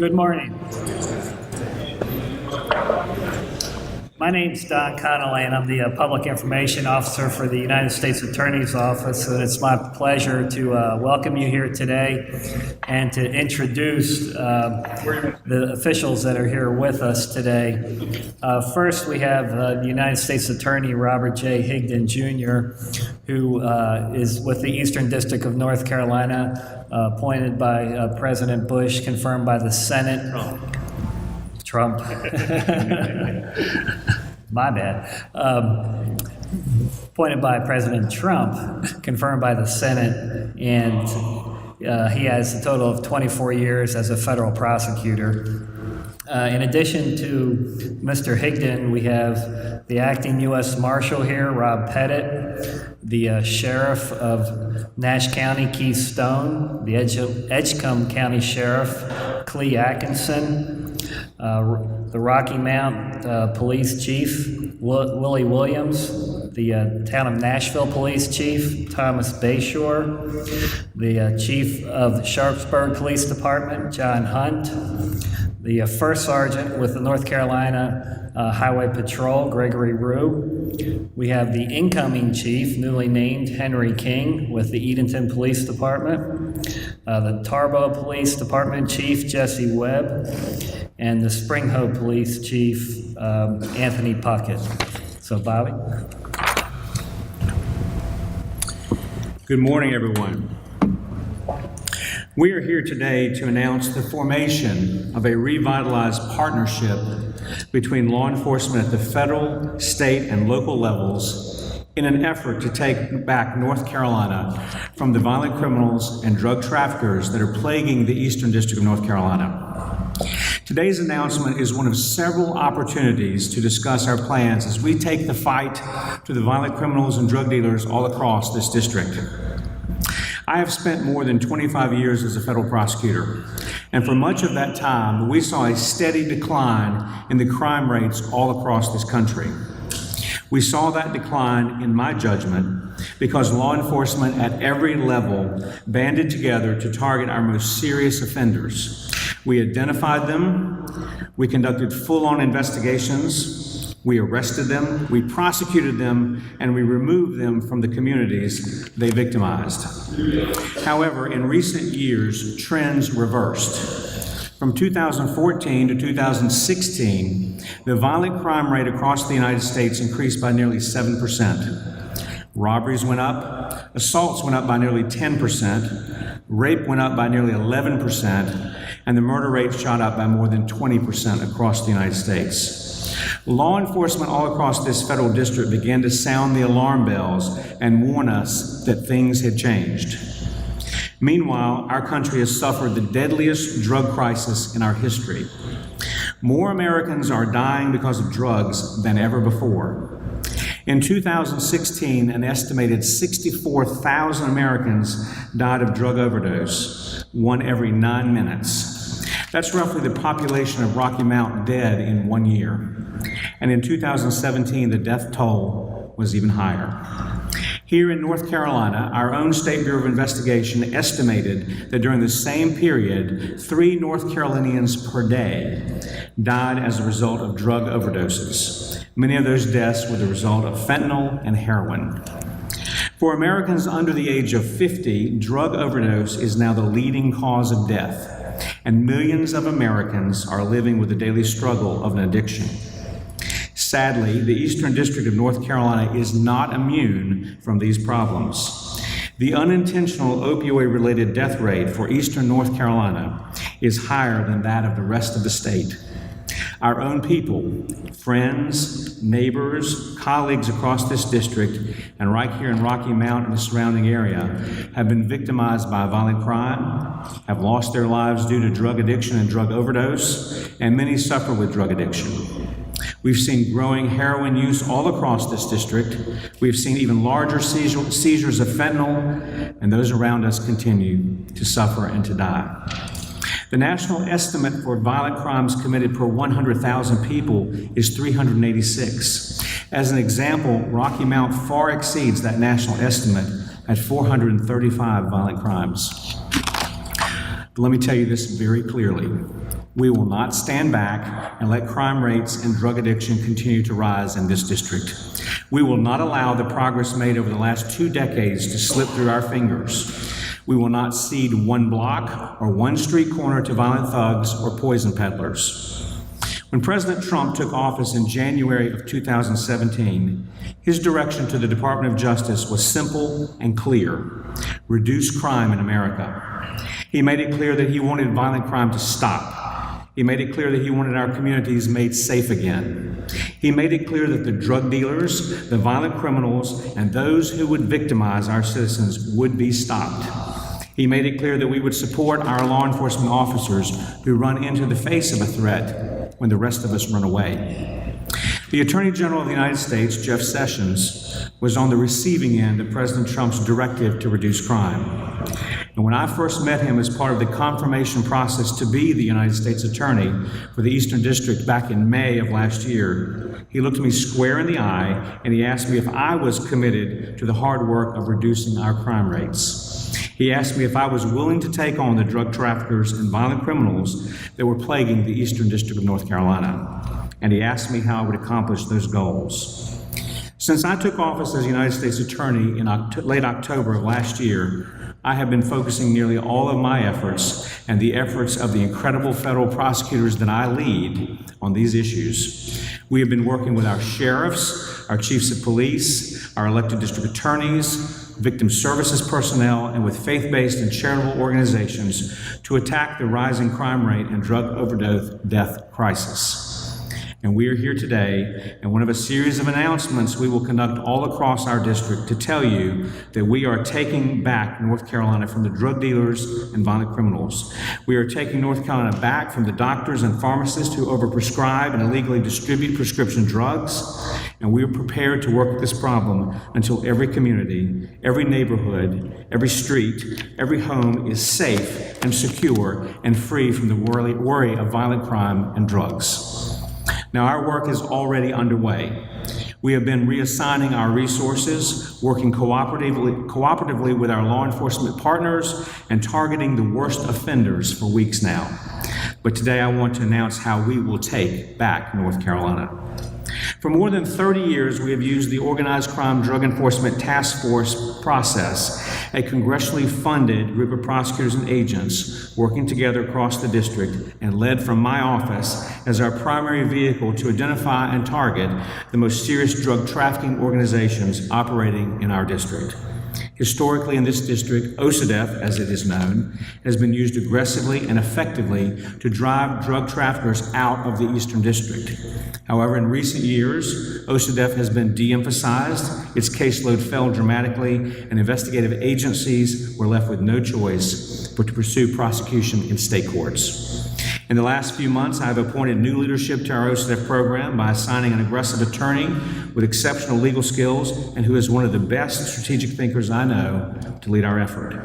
Good morning. My name's Don Connolly, and I'm the Public Information Officer for the United States Attorney's Office, and it's my pleasure to welcome you here today and to introduce the officials that are here with us today. First, we have the United States Attorney Robert J. Higdon, Jr., who is with the Eastern District of North Carolina, appointed by President Bush, confirmed by the Senate. Trump. My bad. Appointed by President Trump, confirmed by the Senate, and he has a total of 24 years as a federal prosecutor. In addition to Mr. Higdon, we have the acting U.S. Marshal here, Rob Pettit, the Sheriff of Nash County, Keith Stone, the Edgecombe County Sheriff, Clee Atkinson, the Rocky Mount Police Chief, Willie Williams, the Town of Nashville Police Chief, Thomas Bayshore, the Chief of the Sharpsburg Police Department, John Hunt, the First Sergeant with the North Carolina Highway Patrol, Gregory Rue. We have the incoming chief, newly named Henry King, with the Edenton Police Department, the Tarbo Police Department Chief, Jesse Webb, and the Spring Hope Police Chief, Anthony Puckett. So, Bobby. Good morning, everyone. We are here today to announce the formation of a revitalized partnership between law enforcement at the federal, state, and local levels in an effort to take back North Carolina from the violent criminals and drug traffickers that are plaguing the Eastern District of North Carolina. Today's announcement is one of several opportunities to discuss our plans as we take the fight to the violent criminals and drug dealers all across this district. I have spent more than 25 years as a federal prosecutor, and for much of that time, we saw a steady decline in the crime rates all across this country. We saw that decline, in my judgment, because law enforcement at every level banded together to target our most serious offenders. We identified them, we conducted full-on investigations, we arrested them, we prosecuted them, and we removed them from the communities they victimized. However, in recent years, trends reversed. From 2014 to 2016, the violent crime rate across the United States increased by nearly 7%. Robberies went up, assaults went up by nearly 10%, rape went up by nearly 11%, and the murder rate shot up by more than 20% across the United States. Law enforcement all across this federal district began to sound the alarm bells and warn us that things had changed. Meanwhile, our country has suffered the deadliest drug crisis in our history. More Americans are dying because of drugs than ever before. In 2016, an estimated 64,000 Americans died of drug overdose, one every 9 minutes. That's roughly the population of Rocky Mount dead in 1 year. And in 2017, the death toll was even higher. Here in North Carolina, our own State Bureau of Investigation estimated that during the same period, 3 North Carolinians per day died as a result of drug overdoses. Many of those deaths were the result of fentanyl and heroin. For Americans under the age of 50, drug overdose is now the leading cause of death, and millions of Americans are living with the daily struggle of an addiction. Sadly, the Eastern District of North Carolina is not immune from these problems. The unintentional opioid-related death rate for Eastern North Carolina is higher than that of the rest of the state. Our own people, friends, neighbors, colleagues across this district, and right here in Rocky Mount and the surrounding area, have been victimized by violent crime, have lost their lives due to drug addiction and drug overdose, and many suffer with drug addiction. We've seen growing heroin use all across this district. We've seen even larger seizures of fentanyl, and those around us continue to suffer and to die. The national estimate for violent crimes committed per 100,000 people is 386. As an example, Rocky Mount far exceeds that national estimate at 435 violent crimes. But let me tell you this very clearly. We will not stand back and let crime rates and drug addiction continue to rise in this district. We will not allow the progress made over the last 2 decades to slip through our fingers. We will not cede one block or one street corner to violent thugs or poison peddlers. When President Trump took office in January of 2017, his direction to the Department of Justice was simple and clear: reduce crime in America. He made it clear that he wanted violent crime to stop. He made it clear that he wanted our communities made safe again. He made it clear that the drug dealers, the violent criminals, and those who would victimize our citizens would be stopped. He made it clear that we would support our law enforcement officers who run into the face of a threat when the rest of us run away. The Attorney General of the United States, Jeff Sessions, was on the receiving end of President Trump's directive to reduce crime. And when I first met him as part of the confirmation process to be the United States Attorney for the Eastern District back in May of last year, he looked me square in the eye and he asked me if I was committed to the hard work of reducing our crime rates. He asked me if I was willing to take on the drug traffickers and violent criminals that were plaguing the Eastern District of North Carolina. And he asked me how I would accomplish those goals. Since I took office as United States Attorney in late October of last year, I have been focusing nearly all of my efforts and the efforts of the incredible federal prosecutors that I lead on these issues. We have been working with our sheriffs, our chiefs of police, our elected district attorneys, victim services personnel, and with faith-based and charitable organizations to attack the rising crime rate and drug overdose death crisis. And we are here today in one of a series of announcements we will conduct all across our district to tell you that we are taking back North Carolina from the drug dealers and violent criminals. We are taking North Carolina back from the doctors and pharmacists who overprescribe and illegally distribute prescription drugs. And we are prepared to work at this problem until every community, every neighborhood, every street, every home is safe and secure and free from the worry of violent crime and drugs. Now, our work is already underway. We have been reassigning our resources, working cooperatively with our law enforcement partners, and targeting the worst offenders for weeks now. But today I want to announce how we will take back North Carolina. For more than 30 years, we have used the Organized Crime Drug Enforcement Task Force process, a congressionally funded group of prosecutors and agents working together across the district and led from my office as our primary vehicle to identify and target the most serious drug trafficking organizations operating in our district. Historically, in this district, OCDETH, as it is known, has been used aggressively and effectively to drive drug traffickers out of the Eastern District. However, in recent years, OCDETH has been de-emphasized, its caseload fell dramatically, and investigative agencies were left with no choice but to pursue prosecution in state courts. In the last few months, I have appointed new leadership to our OCDETH program by assigning an aggressive attorney with exceptional legal skills and who is one of the best strategic thinkers I know to lead our effort.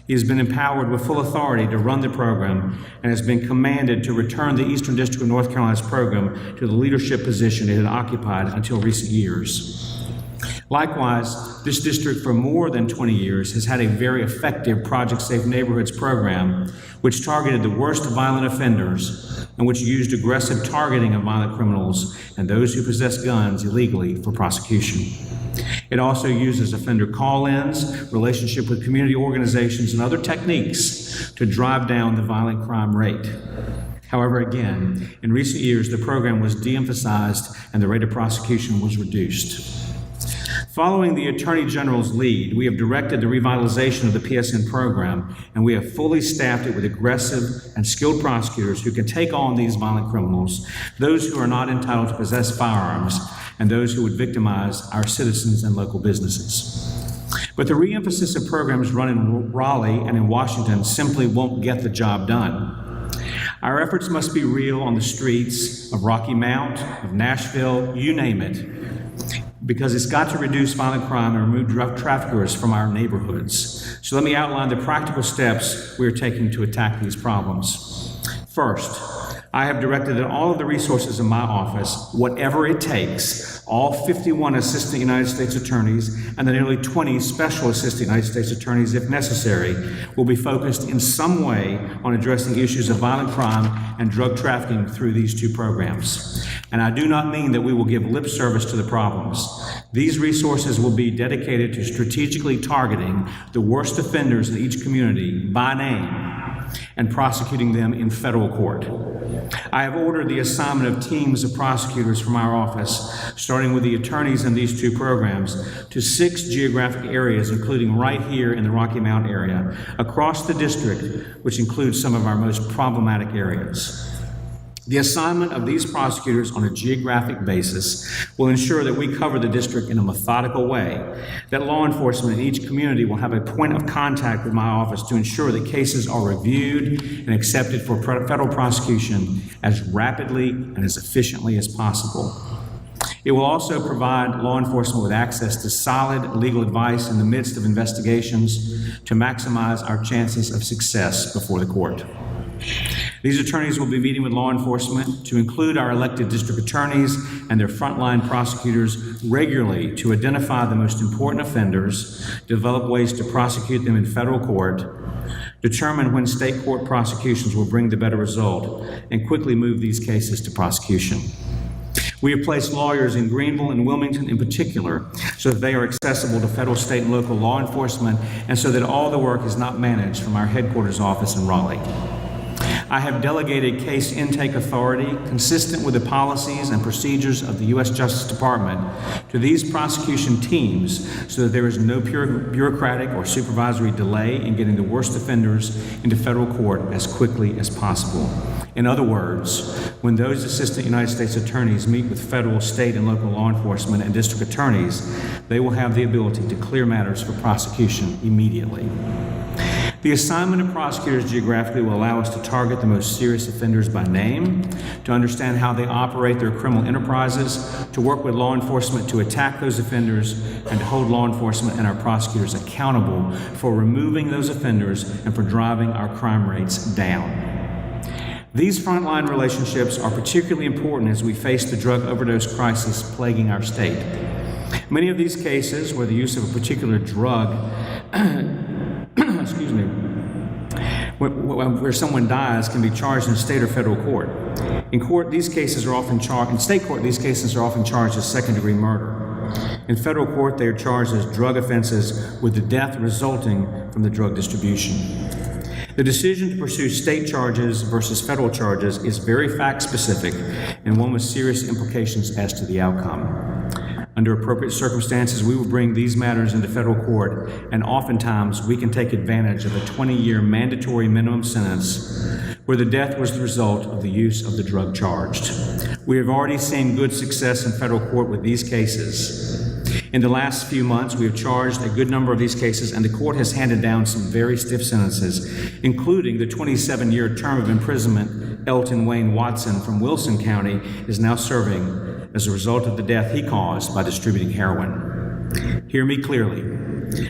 He has been empowered with full authority to run the program and has been commanded to return the Eastern District of North Carolina's program to the leadership position it had occupied until recent years. Likewise, this district for more than 20 years has had a very effective Project Safe Neighborhoods program which targeted the worst violent offenders and which used aggressive targeting of violent criminals and those who possess guns illegally for prosecution. It also uses offender call-ins, relationship with community organizations, and other techniques to drive down the violent crime rate. However, again, in recent years, the program was de-emphasized and the rate of prosecution was reduced. Following the Attorney General's lead, we have directed the revitalization of the PSN program, and we have fully staffed it with aggressive and skilled prosecutors who can take on these violent criminals, those who are not entitled to possess firearms, and those who would victimize our citizens and local businesses. But the re-emphasis of programs run in Raleigh and in Washington simply won't get the job done. Our efforts must be real on the streets of Rocky Mount, of Nashville, you name it, because it's got to reduce violent crime and remove drug traffickers from our neighborhoods. So let me outline the practical steps we are taking to attack these problems. First, I have directed that all of the resources in my office, whatever it takes, all 51 Assistant United States Attorneys and the nearly 20 Special Assistant United States Attorneys, if necessary, will be focused in some way on addressing issues of violent crime and drug trafficking through these two programs. And I do not mean that we will give lip service to the problems. These resources will be dedicated to strategically targeting the worst offenders in each community by name and prosecuting them in federal court. I have ordered the assignment of teams of prosecutors from our office, starting with the attorneys in these two programs, to 6 geographic areas, including right here in the Rocky Mount area, across the district, which includes some of our most problematic areas. The assignment of these prosecutors on a geographic basis will ensure that we cover the district in a methodical way, that law enforcement in each community will have a point of contact with my office to ensure that cases are reviewed and accepted for federal prosecution as rapidly and as efficiently as possible. It will also provide law enforcement with access to solid legal advice in the midst of investigations to maximize our chances of success before the court. These attorneys will be meeting with law enforcement, to include our elected district attorneys and their frontline prosecutors, regularly to identify the most important offenders, develop ways to prosecute them in federal court, determine when state court prosecutions will bring the better result, and quickly move these cases to prosecution. We have placed lawyers in Greenville and Wilmington in particular so that they are accessible to federal, state, and local law enforcement, and so that all the work is not managed from our headquarters office in Raleigh. I have delegated case intake authority consistent with the policies and procedures of the U.S. Justice Department to these prosecution teams so that there is no bureaucratic or supervisory delay in getting the worst offenders into federal court as quickly as possible. In other words, when those Assistant United States Attorneys meet with federal, state, and local law enforcement and district attorneys, they will have the ability to clear matters for prosecution immediately. The assignment of prosecutors geographically will allow us to target the most serious offenders by name, to understand how they operate their criminal enterprises, to work with law enforcement to attack those offenders, and to hold law enforcement and our prosecutors accountable for removing those offenders and for driving our crime rates down. These frontline relationships are particularly important as we face the drug overdose crisis plaguing our state. Many of these cases where the use of a particular drug where someone dies can be charged in state or federal court. In court, these cases are often charged, in state court, these cases are often charged as second-degree murder. In federal court, they are charged as drug offenses with the death resulting from the drug distribution. The decision to pursue state charges versus federal charges is very fact-specific and one with serious implications as to the outcome. Under appropriate circumstances, we will bring these matters into federal court, and oftentimes we can take advantage of a 20-year mandatory minimum sentence where the death was the result of the use of the drug charged. We have already seen good success in federal court with these cases. In the last few months, we have charged a good number of these cases, and the court has handed down some very stiff sentences, including the 27-year term of imprisonment Elton Wayne Watson from Wilson County is now serving as a result of the death he caused by distributing heroin. Hear me clearly.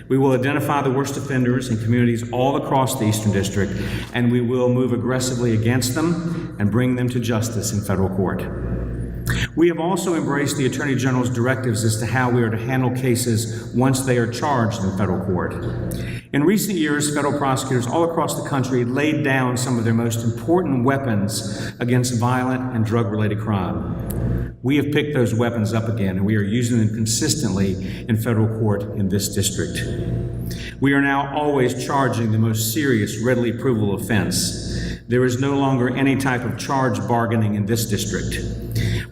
We will identify the worst offenders in communities all across the Eastern District, and we will move aggressively against them and bring them to justice in federal court. We have also embraced the Attorney General's directives as to how we are to handle cases once they are charged in federal court. In recent years, federal prosecutors all across the country laid down some of their most important weapons against violent and drug-related crime. We have picked those weapons up again, and we are using them consistently in federal court in this district. We are now always charging the most serious, readily provable offense. There is no longer any type of charge bargaining in this district.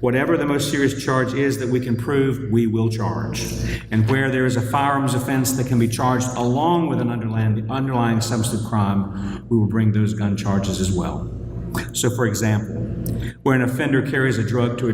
Whatever the most serious charge is that we can prove, we will charge. And where there is a firearms offense that can be charged along with an underlying substantive crime, we will bring those gun charges as well. So, for example, where an offender carries a gun to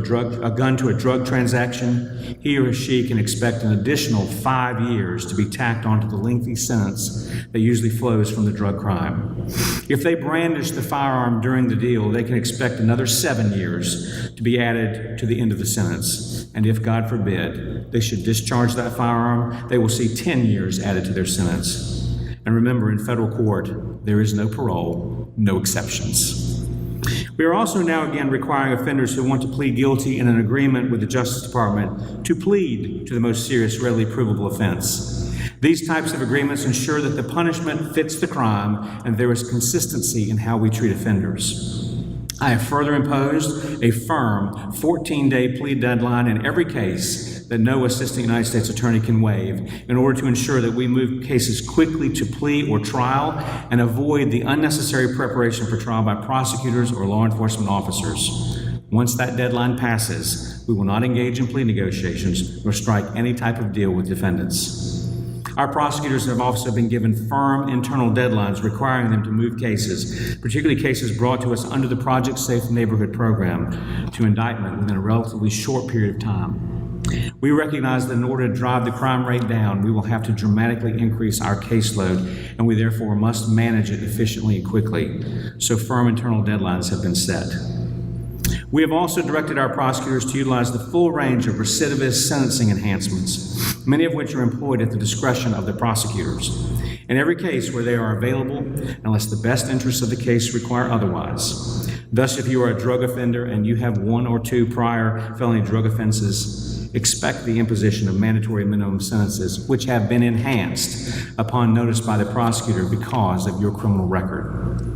a drug transaction, he or she can expect an additional 5 years to be tacked onto the lengthy sentence that usually flows from the drug crime. If they brandish the firearm during the deal, they can expect another 7 years to be added to the end of the sentence. And if, God forbid, they should discharge that firearm, they will see 10 years added to their sentence. And remember, in federal court, there is no parole, no exceptions. We are also now again requiring offenders who want to plead guilty in an agreement with the Justice Department to plead to the most serious, readily provable offense. These types of agreements ensure that the punishment fits the crime and there is consistency in how we treat offenders. I have further imposed a firm 14-day plea deadline in every case that no assistant United States attorney can waive in order to ensure that we move cases quickly to plea or trial and avoid the unnecessary preparation for trial by prosecutors or law enforcement officers. Once that deadline passes, we will not engage in plea negotiations or strike any type of deal with defendants. Our prosecutors have also been given firm internal deadlines requiring them to move cases, particularly cases brought to us under the Project Safe Neighborhood program, to indictment within a relatively short period of time. We recognize that in order to drive the crime rate down, we will have to dramatically increase our caseload, and we therefore must manage it efficiently and quickly. So firm internal deadlines have been set. We have also directed our prosecutors to utilize the full range of recidivist sentencing enhancements, many of which are employed at the discretion of the prosecutors, in every case where they are available, unless the best interests of the case require otherwise. Thus, if you are a drug offender and you have 1 or 2 prior felony drug offenses, expect the imposition of mandatory minimum sentences, which have been enhanced upon notice by the prosecutor because of your criminal record.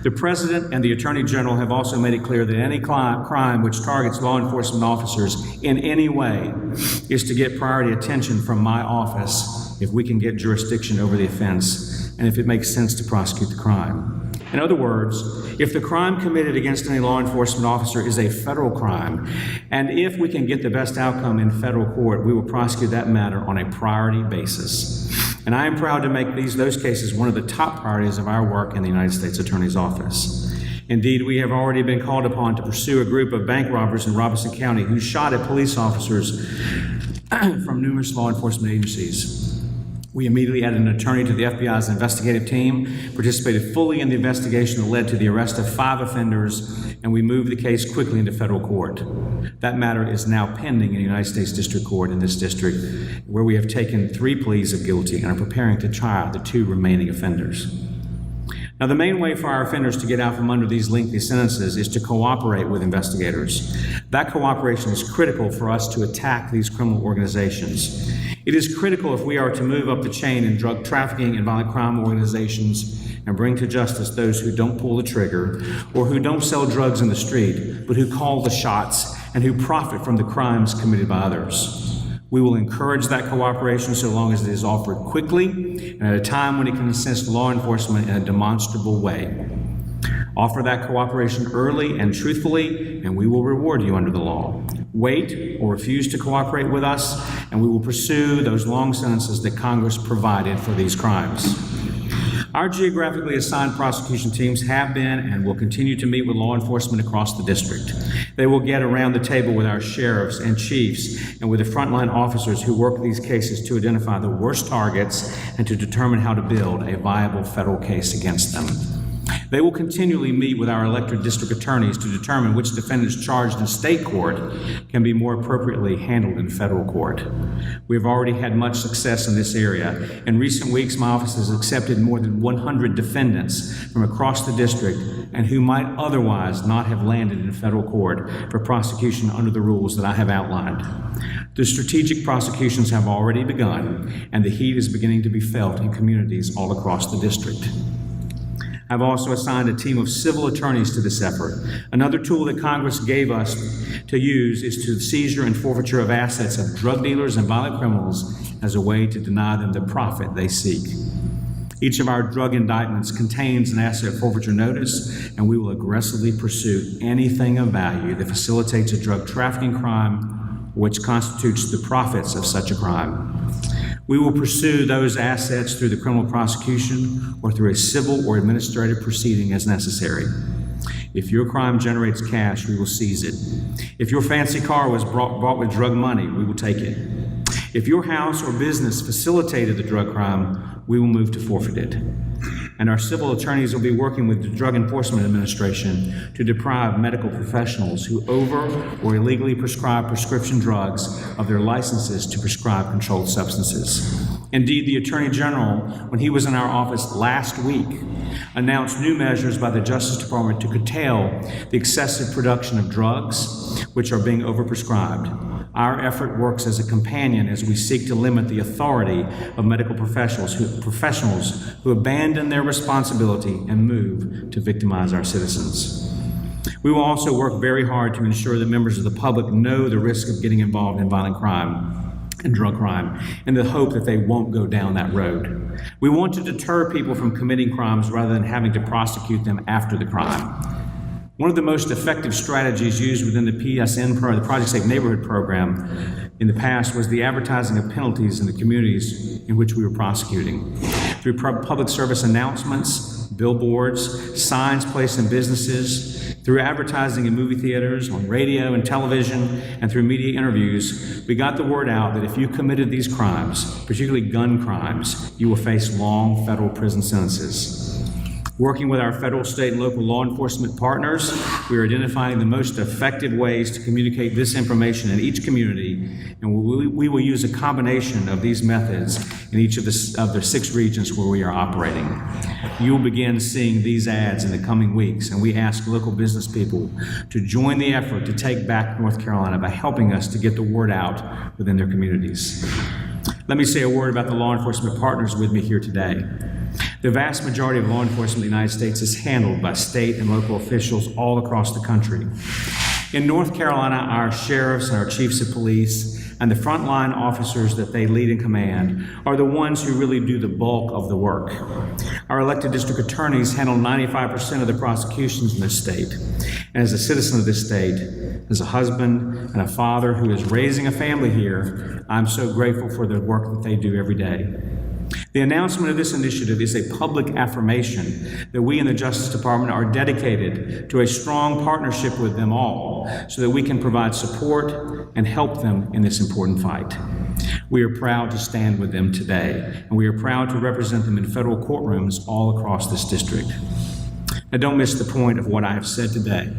The President and the Attorney General have also made it clear that any crime which targets law enforcement officers in any way is to get priority attention from my office if we can get jurisdiction over the offense and if it makes sense to prosecute the crime. In other words, if the crime committed against any law enforcement officer is a federal crime, and if we can get the best outcome in federal court, we will prosecute that matter on a priority basis. And I am proud to make those cases one of the top priorities of our work in the United States Attorney's Office. Indeed, we have already been called upon to pursue a group of bank robbers in Robeson County who shot at police officers from numerous law enforcement agencies. We immediately added an attorney to the FBI's investigative team, participated fully in the investigation that led to the arrest of 5 offenders, and we moved the case quickly into federal court. That matter is now pending in the United States District Court in this district, where we have taken 3 pleas of guilty and are preparing to try the 2 remaining offenders. Now, the main way for our offenders to get out from under these lengthy sentences is to cooperate with investigators. That cooperation is critical for us to attack these criminal organizations. It is critical if we are to move up the chain in drug trafficking and violent crime organizations and bring to justice those who don't pull the trigger or who don't sell drugs in the street, but who call the shots and who profit from the crimes committed by others. We will encourage that cooperation so long as it is offered quickly and at a time when it can assist law enforcement in a demonstrable way. Offer that cooperation early and truthfully, and we will reward you under the law. Wait or refuse to cooperate with us, and we will pursue those long sentences that Congress provided for these crimes. Our geographically assigned prosecution teams have been and will continue to meet with law enforcement across the district. They will get around the table with our sheriffs and chiefs and with the frontline officers who work these cases to identify the worst targets and to determine how to build a viable federal case against them. They will continually meet with our elected district attorneys to determine which defendants charged in state court can be more appropriately handled in federal court. We have already had much success in this area. In recent weeks, my office has accepted more than 100 defendants from across the district and who might otherwise not have landed in federal court for prosecution under the rules that I have outlined. The strategic prosecutions have already begun, and the heat is beginning to be felt in communities all across the district. I've also assigned a team of civil attorneys to this effort. Another tool that Congress gave us to use is to seizure and forfeiture of assets of drug dealers and violent criminals as a way to deny them the profit they seek. Each of our drug indictments contains an asset forfeiture notice, and we will aggressively pursue anything of value that facilitates a drug trafficking crime, which constitutes the profits of such a crime. We will pursue those assets through the criminal prosecution or through a civil or administrative proceeding as necessary. If your crime generates cash, we will seize it. If your fancy car was bought with drug money, we will take it. If your house or business facilitated the drug crime, we will move to forfeit it. and our civil attorneys will be working with the Drug Enforcement Administration to deprive medical professionals who over or illegally prescribe prescription drugs of their licenses to prescribe controlled substances. Indeed, the Attorney General, when he was in our office last week, announced new measures by the Justice Department to curtail the excessive production of drugs which are being overprescribed. Our effort works as a companion as we seek to limit the authority of medical professionals who abandon their responsibility and move to victimize our citizens. We will also work very hard to ensure that members of the public know the risk of getting involved in violent crime and drug crime, in the hope that they won't go down that road. We want to deter people from committing crimes rather than having to prosecute them after the crime. One of the most effective strategies used within the PSN, the Project Safe Neighborhood program, in the past was the advertising of penalties in the communities in which we were prosecuting. Through public service announcements, billboards, signs placed in businesses, through advertising in movie theaters, on radio and television, and through media interviews, we got the word out that if you committed these crimes, particularly gun crimes, you will face long federal prison sentences. Working with our federal, state, and local law enforcement partners, we are identifying the most effective ways to communicate this information in each community, and we will use a combination of these methods in each of the 6 regions where we are operating. You will begin seeing these ads in the coming weeks, and we ask local business people to join the effort to take back North Carolina by helping us to get the word out within their communities. Let me say a word about the law enforcement partners with me here today. The vast majority of law enforcement in the United States is handled by state and local officials all across the country. In North Carolina, our sheriffs and our chiefs of police and the frontline officers that they lead and command are the ones who really do the bulk of the work. Our elected district attorneys handle 95% of the prosecutions in this state. And as a citizen of this state, as a husband and a father who is raising a family here, I'm so grateful for the work that they do every day. The announcement of this initiative is a public affirmation that we in the Justice Department are dedicated to a strong partnership with them all so that we can provide support and help them in this important fight. We are proud to stand with them today, and we are proud to represent them in federal courtrooms all across this district. Now, don't miss the point of what I have said today.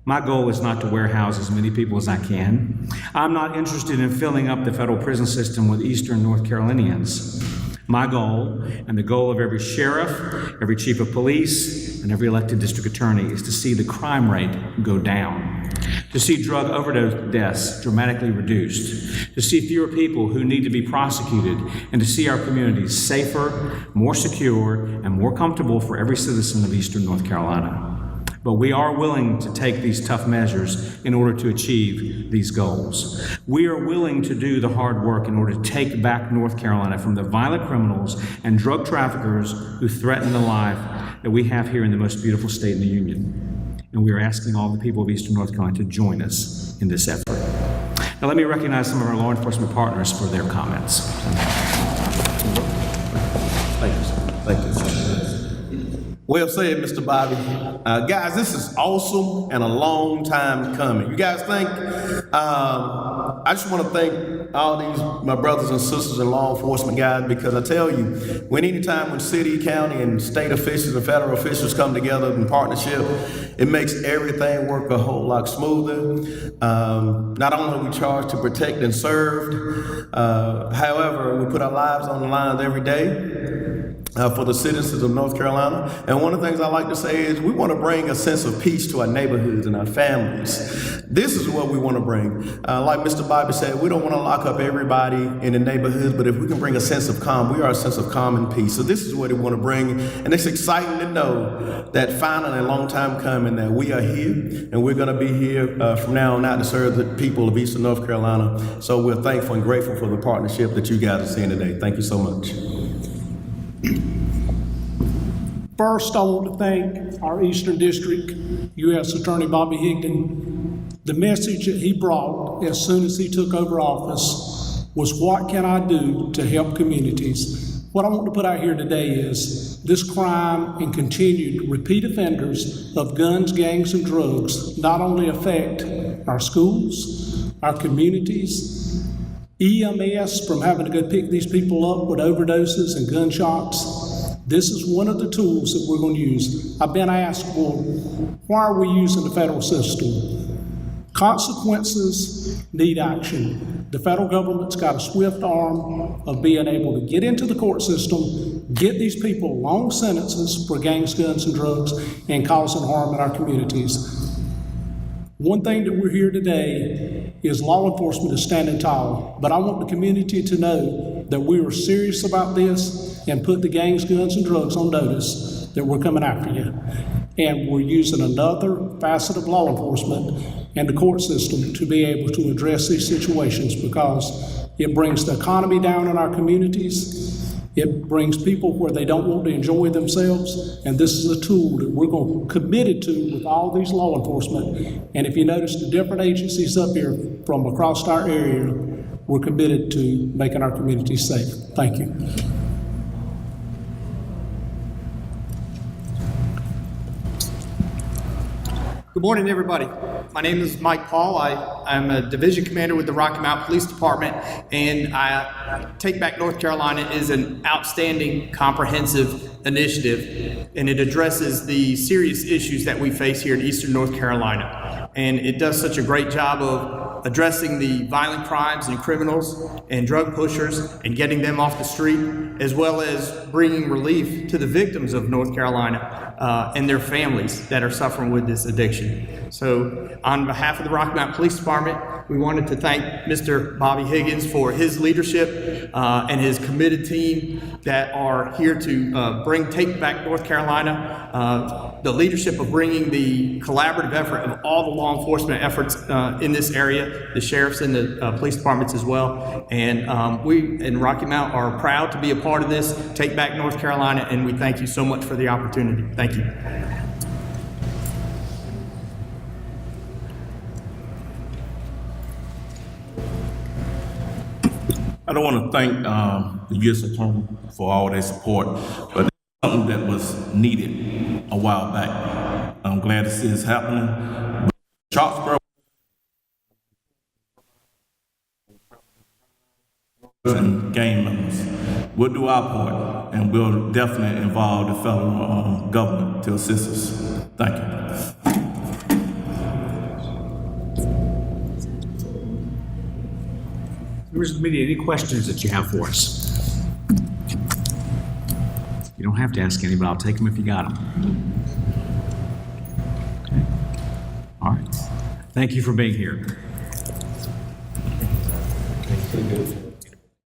My goal is not to warehouse as many people as I can. I'm not interested in filling up the federal prison system with Eastern North Carolinians. My goal, and the goal of every sheriff, every chief of police, and every elected district attorney, is to see the crime rate go down, to see drug overdose deaths dramatically reduced, to see fewer people who need to be prosecuted, and to see our communities safer, more secure, and more comfortable for every citizen of Eastern North Carolina. But we are willing to take these tough measures in order to achieve these goals. We are willing to do the hard work in order to take back North Carolina from the violent criminals and drug traffickers who threaten the life that we have here in the most beautiful state in the Union. And we are asking all the people of Eastern North Carolina to join us in this effort. Now let me recognize some of our law enforcement partners for their comments. Thank you, sir. Thank you, sir. Well said, Mr. Bobby. Guys, this is awesome and a long time coming. You guys think? I just want to thank all these, my brothers and sisters in law enforcement guys, because I tell you, when city, county, and state officials and federal officials come together in partnership, it makes everything work a whole lot smoother. Not only are we charged to protect and serve, however, we put our lives on the line every day. For the citizens of North Carolina. And one of the things I like to say is we want to bring a sense of peace to our neighborhoods and our families. This is what we want to bring. Like Mr. Bobby said, we don't want to lock up everybody in the neighborhoods, but if we can bring a sense of calm, we are a sense of calm and peace. So this is what we want to bring. And it's exciting to know that finally, a long time coming, that we are here and we're going to be here from now on out to serve the people of Eastern North Carolina. So we're thankful and grateful for the partnership that you guys are seeing today. Thank you so much. First, I want to thank our Eastern District U.S. Attorney Bobby Higdon. The message that he brought as soon as he took over office was, what can I do to help communities? What I want to put out here today is this crime and continued repeat offenders of guns, gangs, and drugs not only affect our schools, our communities, EMS from having to go pick these people up with overdoses and gunshots, This is one of the tools that we're going to use. I've been asked, well, why are we using the federal system? Consequences need action. The federal government's got a swift arm of being able to get into the court system, get these people long sentences for gangs, guns, and drugs, and causing harm in our communities. One thing that we're here today is law enforcement is standing tall, but I want the community to know that we are serious about this and put the gangs, guns, and drugs on notice that we're coming after you. And we're using another facet of law enforcement and the court system to be able to address these situations because it brings the economy down in our communities. It brings people where they don't want to enjoy themselves, and this is a tool that we're going to committed to with all these law enforcement. And if you notice the different agencies up here from across our area, we're committed to making our communities safe. Thank you. Good morning, everybody. My name is Mike Paul. I'm a division commander with the Rocky Mount Police Department, and Take Back North Carolina is an outstanding, comprehensive initiative, and it addresses the serious issues that we face here in Eastern North Carolina. And it does such a great job of addressing the violent crimes and criminals and drug pushers and getting them off the street, as well as bringing relief to the victims of North Carolina and their families that are suffering with this addiction. So on behalf of the Rocky Mount Police Department, we wanted to thank Mr. Bobby Higgins for his leadership and his committed team that are here to bring Take Back North Carolina, the leadership of bringing the collaborative effort of all the law enforcement efforts in this area, the sheriffs and the police departments as well. And we in Rocky Mount are proud to be a part of this, Take Back North Carolina, and we thank you so much for the opportunity. Thank you. I don't want to thank the U.S. Attorney for all their support, but it's something that was needed a while back. I'm glad to see it's happening. Sharpsburg and gang members, we'll do our part, and we'll definitely involve the federal government to assist us. Thank you. Members of the media, any questions that you have for us? You don't have to ask any, but I'll take them if you got them. Okay. All right. Thank you for being here.